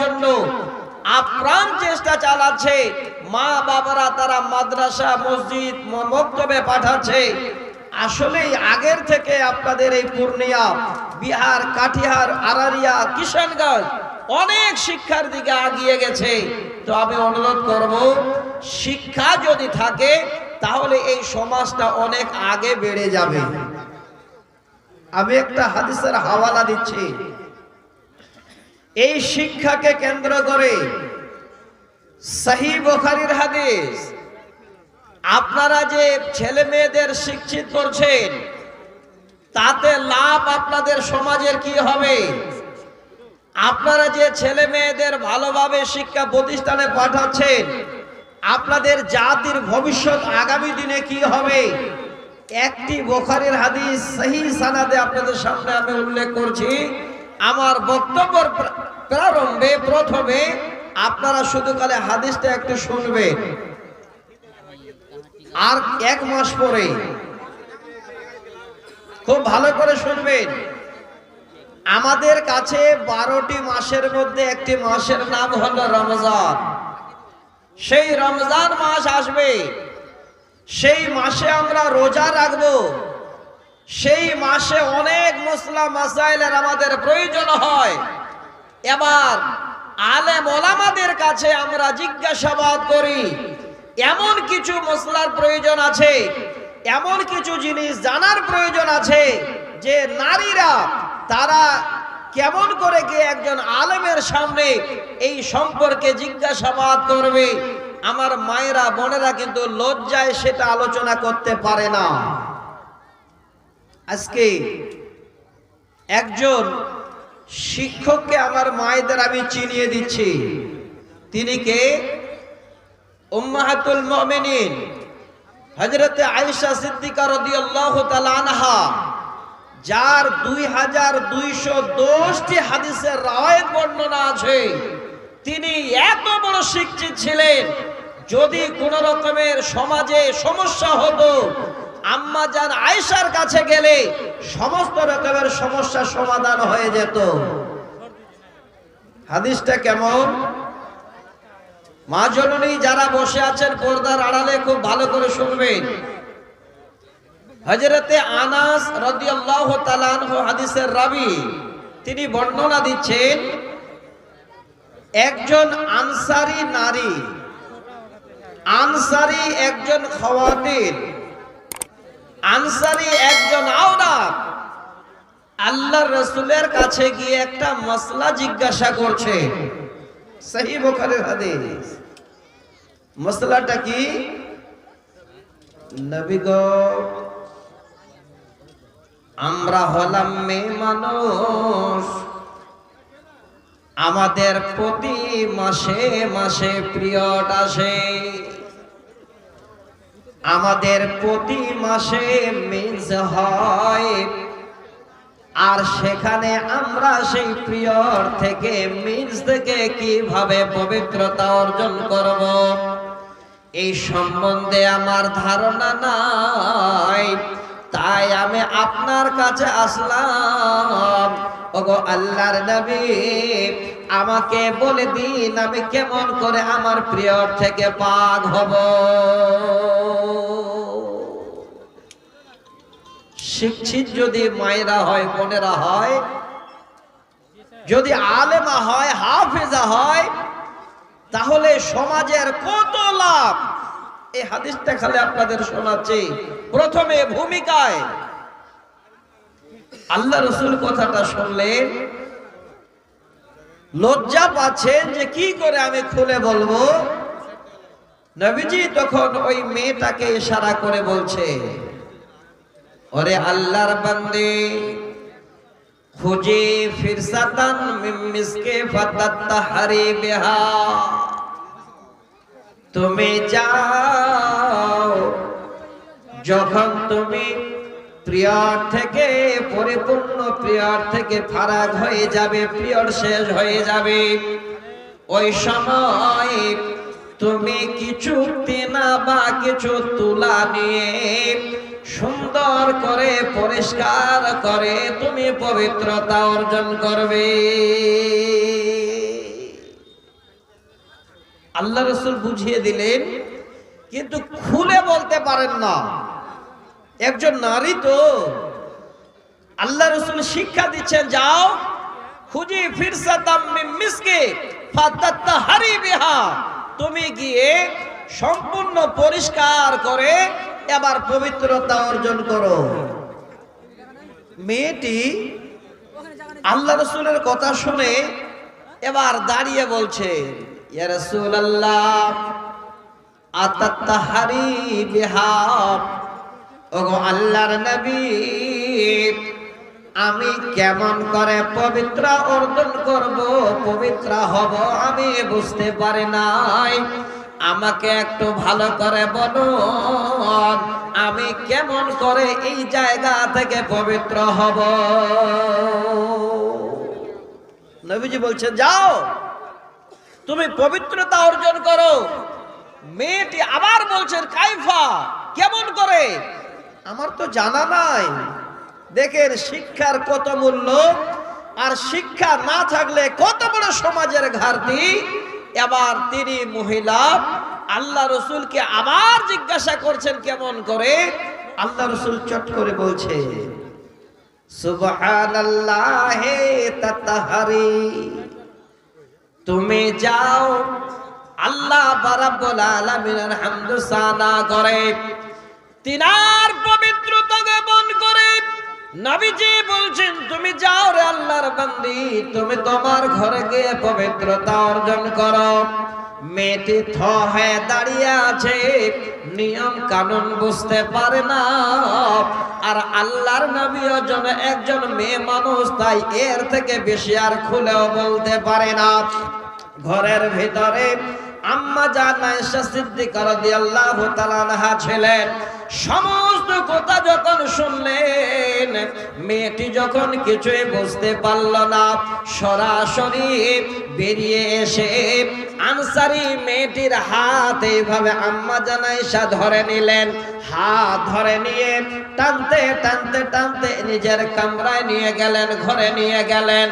জন্য আপ্রাণ চেষ্টা চালাচ্ছে। মা বাবারা তারা মাদ্রাসা মসজিদ মক্তবে পাঠাচ্ছে। আসলে আগের থেকে আপনাদের এই পূর্ণিয়া, বিহার, কাটিহার, আরারিয়া, কিষানগঞ্জ অনেক শিক্ষার দিকে এগিয়ে গেছে। তো আমি অনুরোধ করব, শিক্ষা যদি থাকে তাহলে এই সমাজটা অনেক আগে বেড়ে যাবে। আমি একটা হাদিসের হাওয়ালা দিচ্ছি। এই শিক্ষাকে কেন্দ্র করে সহিহ বুখারীর হাদিস, আপনারা যে ছেলে মেয়েদের শিক্ষিত করছেন তাতে লাভ আপনাদের সমাজের কি হবে? আপনারা যে ছেলে মেয়েদের ভালোভাবে শিক্ষা প্রতিষ্ঠানে পাঠাচ্ছেন, আপনাদের জাতির ভবিষ্যৎ আগামী দিনে কি হবে? একটি বুখারীর হাদিস সহিহ সানাদে আপনাদের সামনে আমি উল্লেখ করছি। আমার বক্তব্যের প্রারম্ভে প্রথমে আপনারা শুধু কালে হাদিসটা একটু শুনবেন, আর এক মাস পরে খুব ভালো করে শুনবেন। আমাদের কাছে 12টি মাসের মধ্যে একটি মাসের নাম হলো রমজান। সেই রমজান মাস আসবে, সেই মাসে আমরা রোজা রাখবো। সেই মাসে অনেক মসলা মাসাইলের আমাদের প্রয়োজন হয়। এবার আলেম ওলামাদের কাছে আমরা জিজ্ঞাসাবাদ করি, এমন কিছু মসলার প্রয়োজন আছে, এমন কিছু জিনিস জানার প্রয়োজন আছে যে নারীরা তারা কেমন করে গিয়ে একজন আলেমের সামনে এই সম্পর্কে জিজ্ঞাসাবাদ করবে। আমার মায়েরা বোনেরা কিন্তু লজ্জায় সেটা আলোচনা করতে পারে না। আজকে একজন শিক্ষককে আমার মায়েদের আমি চিনিয়ে দিচ্ছি। তিনি কে? উম্মাহাতুল মুমিনিন হযরতে আয়েশা সিদ্দিকা রাদিয়াল্লাহু তাআলা আনহা, যার 2210টি হাদিসের রাওয়ায়াত বর্ণনা আছে। তিনি এত বড় শিক্ষিত ছিলেন, যদি কোন রকমের সমাজে সমস্যা হতো আম্মা জান আয়েশার কাছে গেলে সমস্ত রকমের সমস্যার সমাধান হয়ে যেত। হাদিসটা কেমন? মা জননী যারা বসে আছেন পর্দার আড়ালে খুব ভালো করে শুনবেন। হযরতে আনাস রাদিয়াল্লাহু তাআলা আনহু হাদিসের রাবী, তিনি বর্ণনা দিচ্ছেন, একজন আনসারী নারী, আনসারী একজন খাওয়াতিন, আনসারী একজন আওরাত আল্লাহর রাসূলের কাছে গিয়ে একটা মাসলা জিজ্ঞাসা করছে। সহিহ বুখারীর হাদিস। মাসলাটা কি? নবী গো, আমরা হলাম মেয়ে মানুষ, আমাদের প্রতি মাসে মাসে পিরিয়ড আসে, আমাদের প্রতি মাসে মেন্স হয়, আর সেখানে আমরা সেই পিরিয়ড থেকে মেন্স থেকে কিভাবে পবিত্রতা অর্জন করব এই সম্বন্ধে আমার ধারণা নাই। তাই আমি আপনার কাছে আসলাম। ওগো আল্লাহর নবী, আমাকে বলে দিন আমি কেমন করে আমার পিরিয়ড থেকে পাক হব। শিক্ষিত যদি মায়েরা হয়, বোনেরা হয়, যদি আলেমা হয়, হাফেজা হয়, তাহলে সমাজের কত লাভ। এই হাদিসটা খালি আপনাদের শোনাচ্ছি। প্রথমে ভূমিকায় আল্লাহ রাসূল কথাটা শুনলেন, লজ্জা পাচ্ছেন যে কি করে আমি খুলে বলবো। নবীজি তখন ওই মেয়েটাকে ইশারা করে বলছে, ওরে আল্লাহর বান্দে, খুঁজে ফিরসাতান মিন মিসকে ফাতাতাহারি বিহা, তুমি যাও, যখন তুমি পিরিয়ড থেকে পরিপূর্ণ পিরিয়ড থেকে ফারাগ হয়ে যাবে, পিরিয়ড শেষ হয়ে যাবে, ওই সময় তুমি কিছু তেনা বা কিছু তুলা নিয়ে সুন্দর করে পরিষ্কার করে তুমি পবিত্রতা অর্জন করবে। আল্লাহ রসুল বুঝিয়ে দিলেন, কিন্তু খুলে বলতে পারেন না। একজন নারী তো, আল্লাহ রসুল শিক্ষা দিচ্ছেন, যাও খুঁজি ফিরসাতাম মিন মিসকি ফাতাত্তাহারি বিহা, তুমি গিয়ে সম্পূর্ণ পরিষ্কার করে এবার পবিত্রতা অর্জন করো। মেয়েটি আল্লাহ রসুলের কথা শুনে এবার দাঁড়িয়ে বলছে, ইয়া রাসূলুল্লাহ আতাত্তাহারি বিহা, ওগো আল্লাহর নবী, আমি কেমন করে পবিত্র অর্জন করব, পবিত্র হব আমি বুঝতে পারি নাই, আমাকে একটু ভালো করে বলো, আমি কেমন করে এই জায়গা থেকে পবিত্র হব। নবীজি বলছেন, যাও তুমি পবিত্রতা অর্জন করো। মেয়েটি আবার বলছেন, কাইফা, কেমন করে, আমার তো জানা নাই। দেখেন শিক্ষার কত মূল্য, আর শিক্ষা না থাকলে কত বড় সমাজের ঘাটতি। এবার তিনি মহিলা আল্লাহ রসুলকে আবার জিজ্ঞাসা করছেন কেমন করে। আল্লাহ রসুল চট করে বলছে, সুবহানাল্লাহি তাতাহারি, তুমি যাও আল্লাহ রাব্বুল আলামিনের হামদ সানা করে তিনার পবিত্রতা জ্ঞাপন করে। নবীজি বলছেন, তুমি যাও রে আল্লাহর বান্দি, তুমি তোমার ঘরে গিয়ে পবিত্রতা অর্জন করো। মেয়েটি থ হয়ে দাঁড়িয়ে আছে, নিয়ম কানুন বুঝতে পারে না, আর আল্লাহর নবীও একজন মেয়ে মানুষ, তাই এর থেকে বেশি আর খুলেও বলতে পারে না। ঘরের ভিতরে আম্মা জান আয়েশা সিদ্দিকা রাদিয়াল্লাহু তাআলা আনহা ছিলেন। সমস্ত কথা যখন শুনলেন, মেয়েটি যখন কিছুই বুঝতে পারল না, সরাসরি বেরিয়ে এসে আনসারী মেয়েটির হাত এইভাবে আম্মা জান আয়েশা ধরে নিলেন। হাত ধরে নিয়ে টানতে টানতে টানতে নিজের কামরায় নিয়ে গেলেন, ঘরে নিয়ে গেলেন।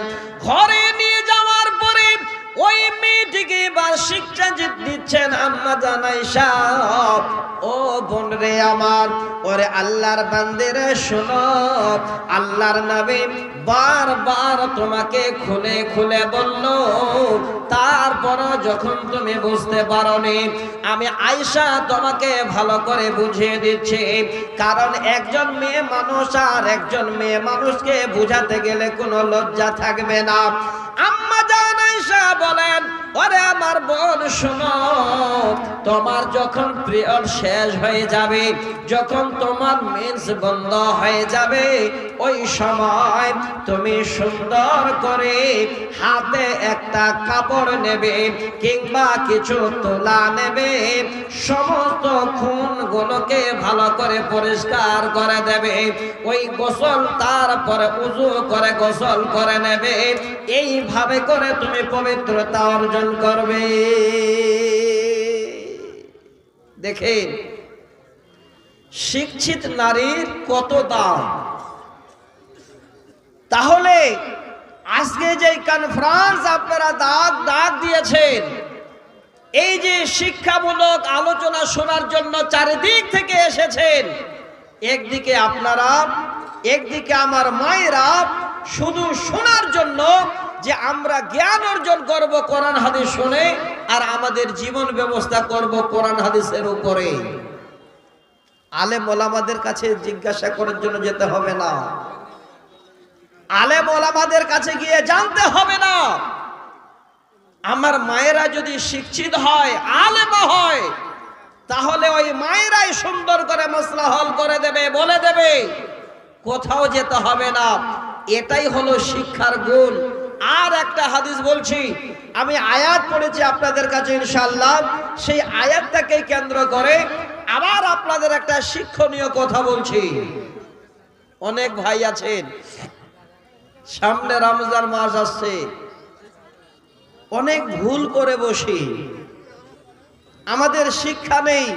ঘরে নিয়ে যাওয়ার পরে ওই মেয়েটিকে এবার শিক্ষা দিচ্ছেন আম্মা জান আয়েশা, ও বোন রে আমার, ওরে আল্লাহর বান্দিরে শোনো, আল্লাহর নবী বারবার তোমাকে খুলে খুলে বলল, তারপর যখন তুমি বুঝতে পারোনি, আমি আয়েশা তোমাকে ভালো করে বুঝিয়ে দিচ্ছি। কারণ একজন মেয়ে মানুষ আর একজন মেয়ে মানুষকে বুঝাতে গেলে কোনো লজ্জা থাকবে না। আম্মা জান আয়েশা বলেন, ওরে আমার বোন শোনো, তোমার যখন পিরিয়ড শেষ হয়ে যাবে, যখন তোমার মেন্স বন্ধ হয়ে যাবে, ওই সময় তুমি সুন্দর করে হাতে একটা কাপড় নেবে কিংবা কিছু তোলা নেবে, সমস্ত খুনগুলোকে ভালো করে পরিষ্কার করে দেবে, ওই গোসল তারপরে উযু করে গোসল করে নেবে। এইভাবে করে তুমি পবিত্রতা অর্জন করবে। দেখেন শিক্ষিত নারীর কত দাম। তাহলে আজকে যে কনফারেন্স আপনারা ডাক দিয়েছেন, এই যে শিক্ষামূলক আলোচনা শোনার জন্য চারিদিক থেকে এসেছেন, একদিকে আপনারা, একদিকে আমার মায়েরা, শুধু শোনার জন্য যে আমরা জ্ঞান অর্জন করব কোরআন হাদিস শুনে, আর আমাদের জীবন ব্যবস্থা করব কোরআন হাদিসের উপরে। আলেম ওলামাদের কাছে জিজ্ঞাসা করার জন্য যেতে হবে না, আলেম ওলামাদের কাছে গিয়ে জানতে হবে না। আমার মায়েরা যদি শিক্ষিত হয়, আলেমা হয়, তাহলে ওই মায়েরাই সুন্দর করে মাসলা হল করে দেবে, বলে দেবে, কোথাও যেতে হবে না। এটাই হলো শিক্ষার গুণ। আর একটা হাদিস বলছি, আমি আয়াত পড়েছি আপনাদের কাছে ইনশাআল্লাহ, সেই আয়াতটাকে কেন্দ্র করে আবার আপনাদের একটা শিক্ষণীয় কথা বলছি। অনেক ভাই আছেন, সামনে রমজান মাস আসছে, অনেক ভুল করে বসি, আমাদের শিক্ষা নেই,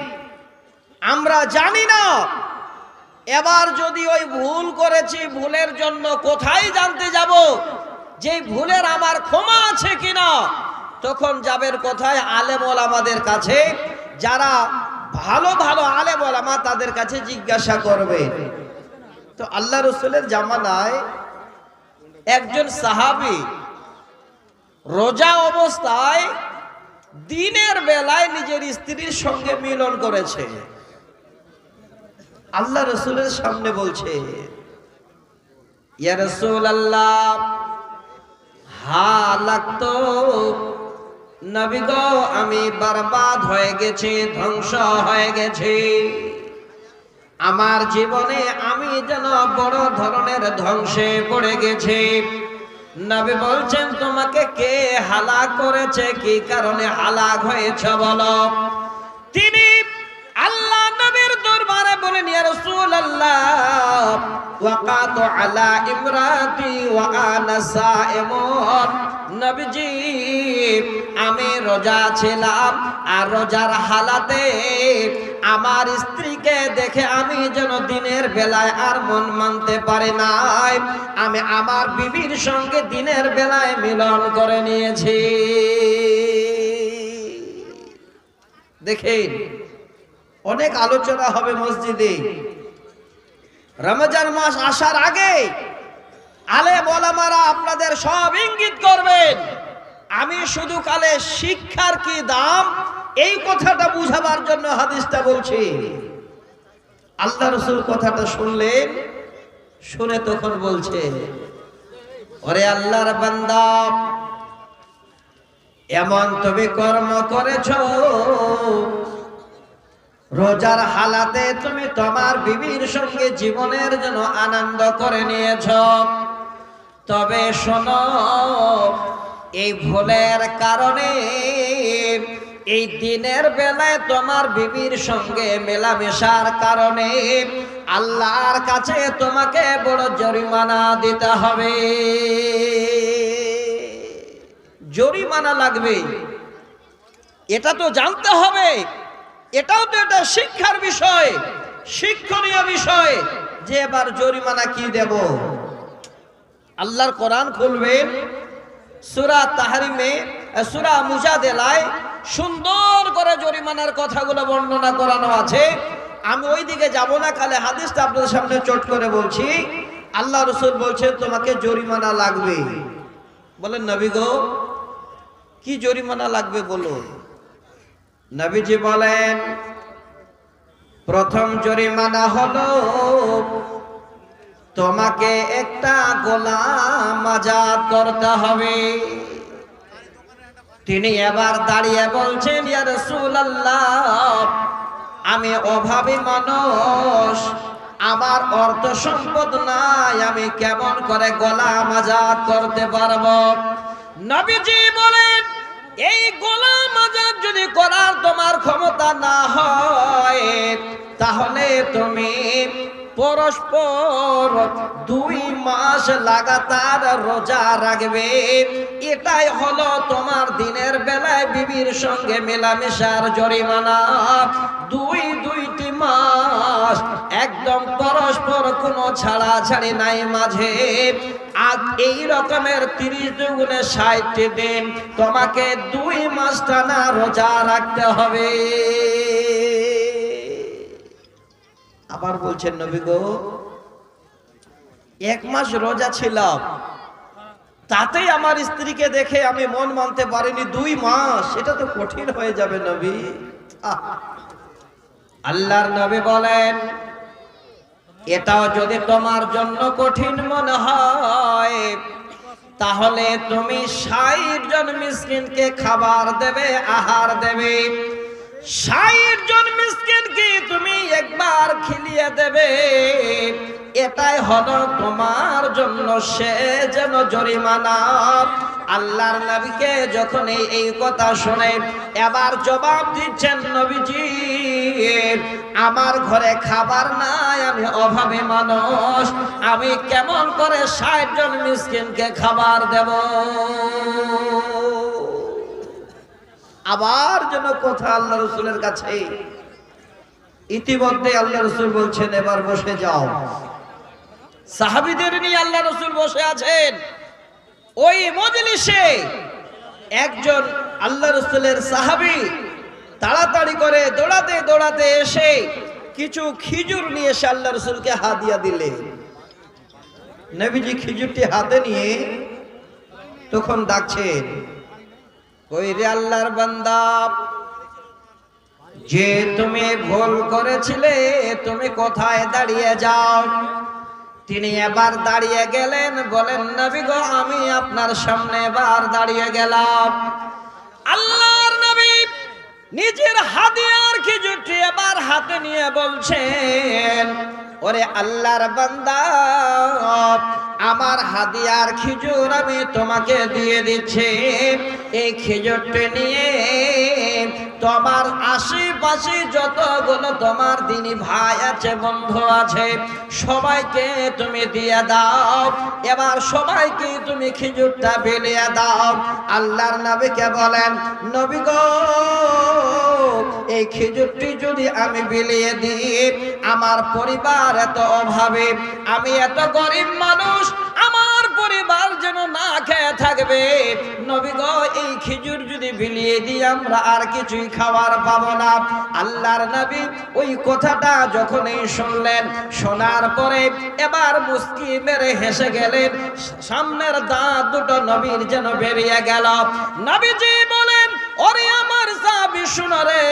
আমরা জানি না। এবার যদি ওই ভুল করেছি, ভুলের জন্য কোথায় জানতে যাব যে ভুলের আমার ক্ষমা আছে কিনা, তখন যাবেন কোথায়? আলেম ওলামাদের কাছে। যারা ভালো ভালো আলেম ওলামা তাদের কাছে জিজ্ঞাসা করবে। তো আল্লাহ রসুলের জামানায় একজন সাহাবী রোজা অবস্থায় দিনের বেলায় নিজের স্ত্রীর সঙ্গে মিলন করেছে। আল্লাহ রসুলের সামনে বলছে, ইয়া রাসূলুল্লাহ, হালাকতো নবী গো, আমি বরবাদ হয়ে গেছি, ধ্বংস হয়ে গেছি। আমার জীবনে আমি যেন বড় ধরনের ধ্বংসে পড়ে গেছি। নবী বলছেন, তোমাকে কে হালাক করেছে? কি কারণে হালাক হয়েছে বলো। তিনি আল্লাহ নবীর দরবারে বলেন, ইয়া রাসূলুল্লাহ, ওয়াকাতু আলা ইমরাতি ওয়া আনা সাইমুন। নবীজি, আমি রোজা ছিলাম, আর রোজার হালাতে আমার স্ত্রীকে দেখে আমি যেন দিনের বেলায় আর মন মানতে পারি নাই। আমি আমার বিবির সঙ্গে দিনের বেলায় মিলন করে নিয়েছি। দেখেন, অনেক আলোচনা হবে মসজিদে। রমজান মাস আসার আগে আলেম ওলামারা আপনাদের সব ইঙ্গিত করবেন। আমি শুধু কালে শিক্ষার কি দাম এই কথাটা বুঝাবার জন্য হাদিসটা বলছি। আল্লাহ রাসূল কথাটা শুনলেন, শুনে তখন বলছে, ওরে আল্লাহর বান্দা, এমন তুমি কর্ম করেছো, রোজার হালাতে তুমি তোমার বিবির সঙ্গে জীবনের জন্য আনন্দ করে নিয়েছ। তবে শোনো, এই ভুলের কারণে এই দিনের বেলায় তোমার বিবির সঙ্গে মেলামেশার কারণে আল্লাহর কাছে তোমাকে বড় জরিমানা দিতে হবে। জরিমানা লাগবে, এটা তো জানতে হবে। এটাও তো একটা শিক্ষার বিষয়, শিক্ষণীয় বিষয় যে এবার জরিমানা কি দেব। আল্লাহর কোরআন খুলবেন, সূরা তাহরিমে, সূরা মুজাদেলায় সুন্দর করে জরিমানার কথাগুলো বর্ণনা করানো আছে। আমি ওই দিকে যাব না, কালে হাদিসটা আপনাদের সামনে চট করে বলছি। আল্লাহ রাসূল বলছেন, তোমাকে জরিমানা লাগবে। বলেন, নবী গো, কি জরিমানা লাগবে বলুন। নবীজি বলেন, প্রথম জরিমানা হলো তোমাকে একটা গোলাম আযাদ করতে হবে। তিনি এবার দাঁড়িয়ে বলছেন, ইয়া রাসূলুল্লাহ, আমি অভাবী মানুষ, আমার অর্থ সম্পদ নাই, আমি কেমন করে গোলাম আযাদ করতে পারবো? নবীজি বলেন, এই গোলাম আযাদ যদি করার তোমার ক্ষমতা না হয়, তাহলে তুমি পরস্পর 2 মাস লাগাতার রোজা রাখবে। এটাই হলো তোমার দিনের বেলায় বিবির সঙ্গে মেলামেশার জরিমানা। 2টি মাস একদম পরস্পর কোনো ছাড়াছাড়ি নাই মাঝে। আজ এই রকমের 30 দুগুণে 60 দিন তোমাকে 2 মাস টানা রোজা রাখতে হবে। আবার বলছেন, নবী গো, 1 মাস রোজা ছিলাম, তাতেই আমার স্ত্রীকে দেখে আমি মন মানতে পারিনি। 2 মাস, এটা তো কঠিন হয়ে যাবে নবী। আল্লাহর নবী বলেন, এটাও যদি তোমার জন্য কঠিন মনে হয়, তাহলে তুমি 60 জন মিসকিনকে খাবার দেবে, আহার দেবে। 60 জন মিসকিনকে তুমি একবার খিলিয়ে দেবে। এটাই হলো তোমার জন্য সে যেন জরিমানা। আল্লাহর নবীকে যখন এই কথা শুনে এবার জবাব দিচ্ছেন, নবীজি, আমার ঘরে খাবার নাই, আমি অভাবী মানুষ, আমি কেমন করে 60 জন মিসকিনকে খাবার দেব? আবার যেন কথা আল্লাহ রাসূলের কাছে। ইতিমধ্যে আল্লাহ রাসূল বলছেন, এবার বসে যাও। সাহাবীদের নিয়ে আল্লাহ রাসূল বসে আছেন। ওই মজলিসে একজন আল্লাহ রাসূলের সাহাবী তাড়াতাড়ি করে দৌড়াতে দৌড়াতে এসে কিছু খেজুর নিয়ে এসে আল্লাহ রাসূলকে হাদিয়া দিলেন। নবীজি খেজুরটি হাতে নিয়ে তখন ডাকছেন, ওই রে আল্লাহর বান্দা, যে তুমি ভুল করেছিলে তুমি কোথায় দাঁড়িয়ে যাও? তিনি এবার দাঁড়িয়ে গেলেন, বলেন নবী গো, আমি আপনার সামনে এবার দাঁড়িয়ে গেলাম। আল্লাহর নবী নিজের হাদিয়ার খেজুরটি এবার হাতে নিয়ে বলছেন, ওরে আল্লাহর বান্দা, আমার হাদিয়ার খেজুর আমি তোমাকে দিয়ে দিচ্ছি। এই খেজুরটি নিয়ে তোমার আশেপাশে যতগুলো তোমার দিনী ভাই আছে, বন্ধু আছে, সবাইকে তুমি দিয়ে দাও। এবার সবাইকে তুমি খেজুরটা বিলিয়ে দাও। আল্লাহর নবীকে বলেন, নবী গো, এই খেজুরটি যদি আমি বিলিয়ে দিই, আমার পরিবার এত অভাবে, আমি এত গরিব মানুষ, আমার পরিবার যেন না খেয়ে থাকবে। নবী গো, এই খেজুর যদি বিলিয়ে দিই আমরা আর কিছুই খাবার পাবো না। আল্লাহর নবী ওই কথাটা যখনই শুনলেন, শোনার পরে এবার মুস্কি মেরে হেসে গেলেন। সামনের দাঁত দুটো নবীর যেন বেরিয়ে গেল। নবীজি বলেন, ওরে আমার সাহাবী শুনো রে,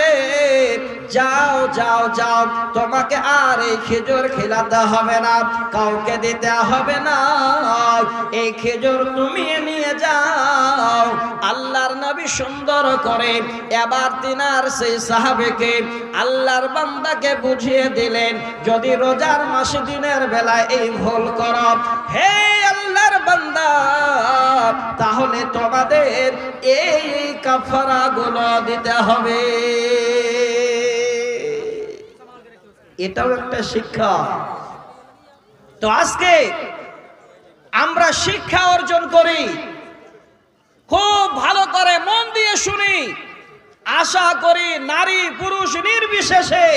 যাও যাও যাও, তোমাকে আর এই খেজুর খেলাতে হবে না, কাউকে দিতে হবে না, এই খেজুর তুমি নিয়ে যাও। আল্লাহর নবী সুন্দর করে এবার তিনার সেই সাহাবীকে, আল্লাহর বান্দাকে বুঝিয়ে দিলেন, যদি রোজার মাসে দিনের বেলায় এই ভুল করো, হে আল্লাহর বান্দা, তাহলে তোমাদের এই কাফারা গুলো দিতে হবে। এটাও একটা শিক্ষা। তো আজকে আমরা শিক্ষা অর্জন করি, খুব ভালো করে মন দিয়ে শুনি। আশা করি নারী পুরুষ নির্বিশেষে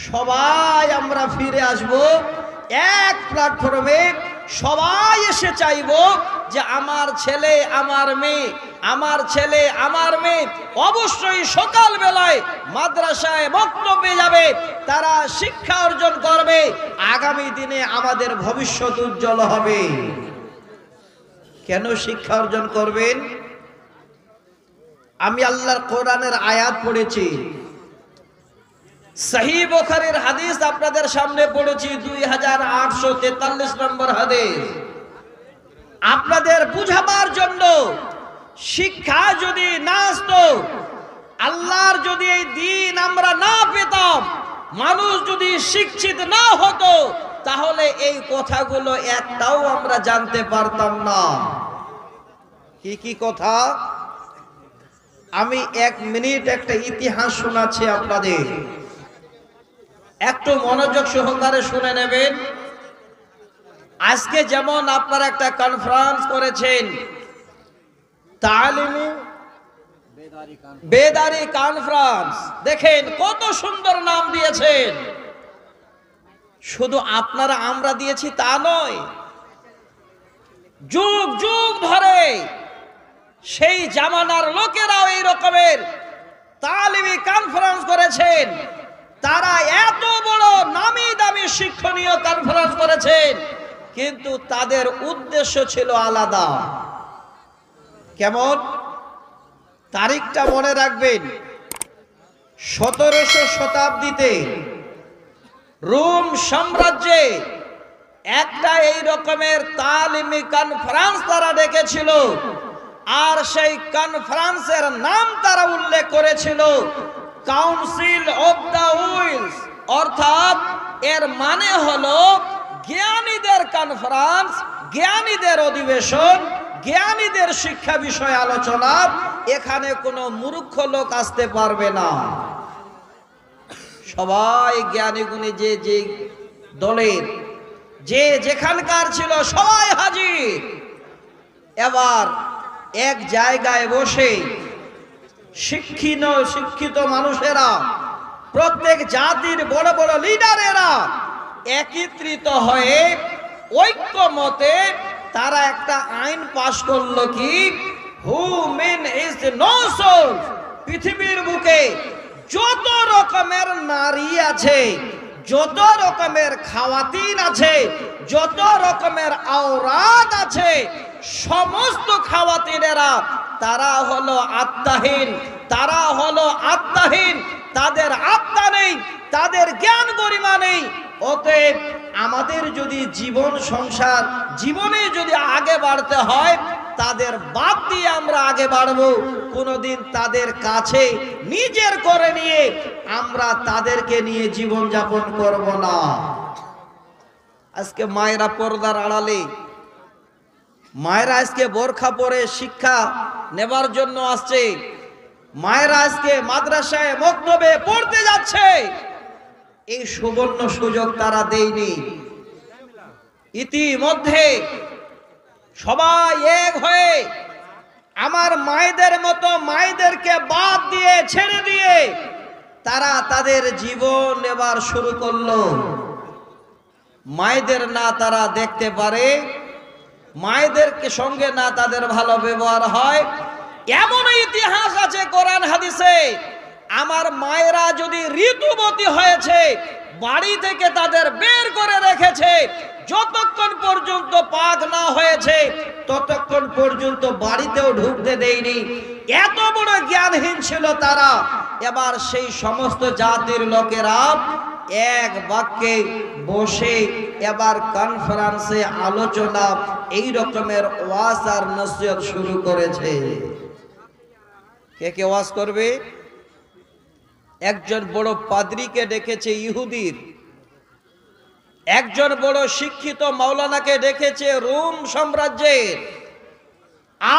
সবাই আমরা ফিরে আসব এক প্ল্যাটফর্মে। সবাই এসে চাইবো যে আমার ছেলে আমার মেয়ে, আমার ছেলে আমার মেয়ে অবশ্যই সকাল বেলায় মাদ্রাসায় বক্তব্যে যাবে, তারা শিক্ষা অর্জন করবে, আগামী দিনে আমাদের ভবিষ্যৎ উজ্জ্বল হবে। কেন শিক্ষা অর্জন করবেন? আমি আল্লাহর কোরআনের আয়াত পড়েছি, সহিহ বুখারীর হাদিস আপনাদের সামনে পড়েছি, 2843 নম্বর হাদিস। আপনাদের বুঝাবার জন্য, শিক্ষা যদি না আসতো, আল্লাহর যদি এই দ্বীন আমরা না পেতাম, মানুষ যদি শিক্ষিত না হতো, তাহলে এই কথাগুলো একটাও আমরা জানতে পারতাম না। কি কি কথা? আমি 1 মিনিট একটা ইতিহাস শোনাচ্ছি আপনাদের, একটু মনোযোগ সহকারে শুনে নেবেন। আজকে যেমন আপনারা একটা কনফারেন্স করেছেন, তালিমি বেদারি কনফারেন্স, দেখেন কত সুন্দর নাম দিয়েছেন। শুধু আপনারা আমরা দিয়েছি তা নয়, যুগ যুগ ধরে সেই জামানার লোকেরাও এই রকমের তালিমি কনফারেন্স করেছেন। তারা এত বড় নামি দামি শিক্ষণীয় কনফারেন্স করেছেন, কিন্তু তাদের উদ্দেশ্য ছিল আলাদা। কেমন? তারিখটা মনে রাখবেন, 1700 শতাব্দীতে রোম সাম্রাজ্যে একটা এই রকমের তালিমি কনফারেন্স তারা ডেকেছিল, আর সেই কনফারেন্সের নাম তারা উল্লেখ করেছিল কাউন্সিল অফ দ্য উইলস, অর্থাৎ এর মানে হলো জ্ঞানীদের কনফারেন্স, জ্ঞানীদের অধিবেশন, জ্ঞানীদের শিক্ষা বিষয় আলোচনা। এখানে কোনো মূর্খ লোক আসতে পারবে না। সবাই জ্ঞানী গুণী যে যে দলের যে যেখানকার ছিল সবাই হাজির। এবার এক জায়গায় বসে শিক্ষিত মানুষেরা, প্রত্যেক জাতির বড় বড় লিডারেরা একত্রিত হয়ে ঐক্যমতে তারা একটা আইন পাশ করলো কি, হু মিন ইজ নো সোল, পৃথিবীর বুকে যত রকমের নারী আছে, যত রকমের খাওয়াতিন আছে, যত রকমের আওরাত আছে, সমস্ত খাওয়াতিনেরা তারা হলো আত্মাহীন, তারা হলো আত্মাহীন, তাদের আত্মা নেই, তাদের জ্ঞান গরিমা নেই। অতএব আমাদের যদি জীবন সংসার জীবনে যদি আগে বাড়তে হয়, তাদের বাদ দিয়ে আমরা আগে বাড়বো। কোনোদিন তাদের কাছে নিজের করে নিয়ে আমরা তাদেরকে নিয়ে জীবন যাপন করব না। আজকে মায়েরা পর্দার আড়ালে, মায়েরা আজকে বোরখা পরে শিক্ষা নেবার জন্য আসছে, মায়েরা আজকে মাদ্রাসায় মক্তবে পড়তে যাচ্ছে। এই সুবর্ণ সুযোগ তারা দেয়নি। ইতিমধ্যে সবাই এক হয়ে আমার মায়েদের মতো মায়েদেরকে বাদ দিয়ে ছেড়ে দিয়ে তারা তাদের জীবন নেবার শুরু করলো। মায়েদের না তারা দেখতে পারে, মায়েদেরকে সঙ্গে না তাদের ভালো ব্যবহার হয়। এমন ইতিহাস আছে কোরআন হাদিসে, আমার মায়েরা যদি ঋতুবতী হয়েছে, বাড়ি থেকে তাদের বের করে রেখেছে, যতক্ষণ পর্যন্ত পাক না হয়েছে ততক্ষণ পর্যন্ত বাড়িতেও ঢুকতে দেয়নি। এত বড় জ্ঞানহীন ছিল তারা। এবার সেই সমস্ত জাতির লোকেরা এক বাক্যে বসে এবার কনফারেন্সে আলোচনা, এই রকমের ওয়াজ আর নসিহত শুরু করেছে। কে কে ওয়াজ করবে? একজন বড় পাদ্রীকে ডেকেছে ইহুদির, একজন বড় শিক্ষিত মাওলানাকে ডেকেছে রোম সাম্রাজ্যের,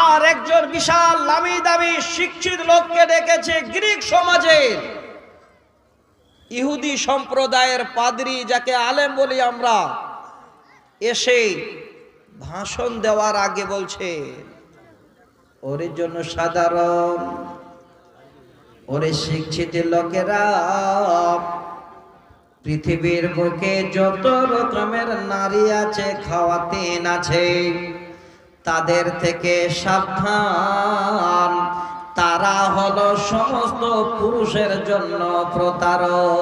আর একজন বিশাল নামি দামি শিক্ষিত লোককে ডেকেছে গ্রিক সমাজের। ইহুদি সম্প্রদায়ের পাদ্রী, যাকে আলেম বলি আমরা, এসে ভাষণ দেওয়ার আগে বলছে, ওর জন্য সাধারণ, ওরে শিক্ষিত লোকেরা, পৃথিবীর বুকে যত রকমের নারী আছে, খাওয়াতিন আছে, তাদের থেকে সাবধান। তারা হলো সমস্ত পুরুষের জন্য প্রতারক।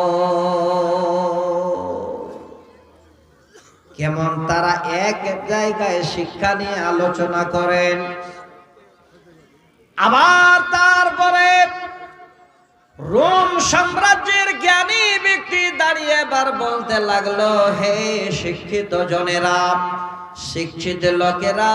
কেমন তারা এক জায়গায় শিক্ষা নিয়ে আলোচনা করেন, আবার তারপরে রোম সাম্রাজ্যের জ্ঞানী ব্যক্তি দাঁড়িয়ে এবার বলতে লাগলো, হে শিক্ষিত জনেরা, শিক্ষিত লোকেরা,